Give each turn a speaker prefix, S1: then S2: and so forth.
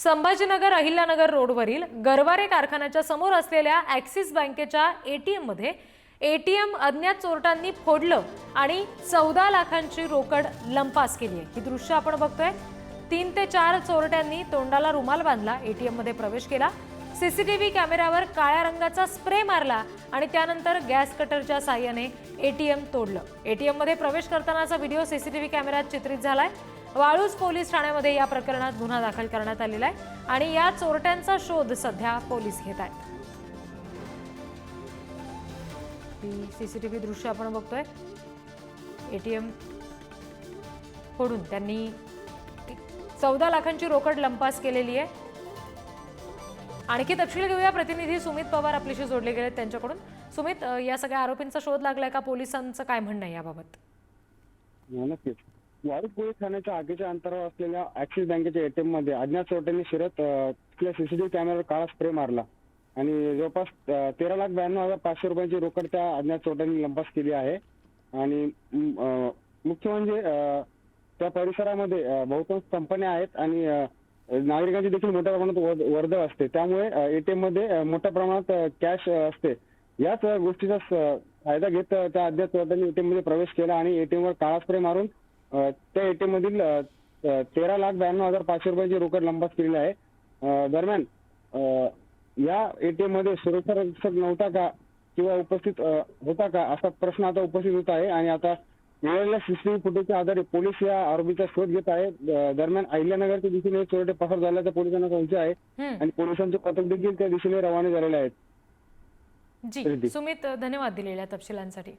S1: संभाजीनगर अहिल्यानगर रोडवरील गरवारे कारखान्याच्या समोर असलेल्या ॲक्सिस बँकेच्या एटीएम मध्ये एटीएम अज्ञात चोरट्यांनी फोडलं आणि 14 लाखांची रोकड लंपास केली आहे। ही दृश्य आपण बघतोय। 3 ते 4 चोरट्यांनी तोंडाला रुमाल बांधला, एटीएम मध्ये प्रवेश केला, सीसीटीव्ही कॅमेऱ्यावर काळ्या रंगाचा स्प्रे मारला आणि त्यानंतर गॅस कटरच्या साहाय्याने एटीएम तोडलं। एटीएम मध्ये प्रवेश करतानाचा व्हिडिओ सीसीटीव्ही कॅमेऱ्यात चित्रित झालाय। वाळूज पोलीस ठाण्यामध्ये या प्रकरणात गुन्हा दाखल करण्यात आलेला आहे आणि या चोरट्यांचा शोध सध्या पोलीस घेत आहेत। सीसीटीव्ही दृश्य आपण बघतोय। एटीएम फोडून त्यांनी 14 लाखांची रोकड लंपास केलेली आहे। आणखी तपशील घेऊया, प्रतिनिधी सुमित पवार आपल्याशी जोडले गेले त्यांच्याकडून। सुमित, या सगळ्या आरोपींचा शोध लागलाय का? पोलिसांचं काय म्हणणं आहे याबाबत?
S2: नक्कीच वाळूज पोलीस ठाण्याच्या आगीच्या अंतरावर असलेल्या ऍक्सिस बँकेच्या एटीएम मध्ये अज्ञात चोरट्यांनी शिरत तिथल्या सीसीटीव्ही कॅमेऱ्यावर काळा स्प्रे मारला आणि जवळपास 13,92,500 रुपयांची रोकड त्या अज्ञात चोरट्यांनी लंपास केली आहे। आणि मुख्य म्हणजे त्या परिसरामध्ये बहुतांश कंपन्या आहेत आणि नागरिकांची देखील मोठ्या प्रमाणात वर्दळ असते, त्यामुळे एटीएम मध्ये मोठ्या प्रमाणात कॅश असते। याच गोष्टीचा फायदा घेत त्या अज्ञात चोरट्यांनी एटीएम मध्ये प्रवेश केला आणि एटीएम वर काळा स्प्रे मारून त्या एटीएम मधील 13,92,500 रुपयांची रोकड लंपास केलेली आहे। दरम्यान या एटीएम मध्ये सुरक्षा रक्षक नव्हता का किंवा उपस्थित होता का असा प्रश्न आता उपस्थित होत आहे आणि आता मिळालेल्या सीसीटीव्ही फुटेजच्या आधारे पोलीस या आरोपीचा शोध घेत आहे। दरम्यान अहिल्यानगरच्या दिशेने चोरटे पसार झाल्याचा पोलिसांना संशय आहे आणि पोलिसांचे पथक देखील त्या दिशेने रवाना झालेले आहेत।
S1: जी सुमित, धन्यवाद दिलेल्या तपशिलांसाठी।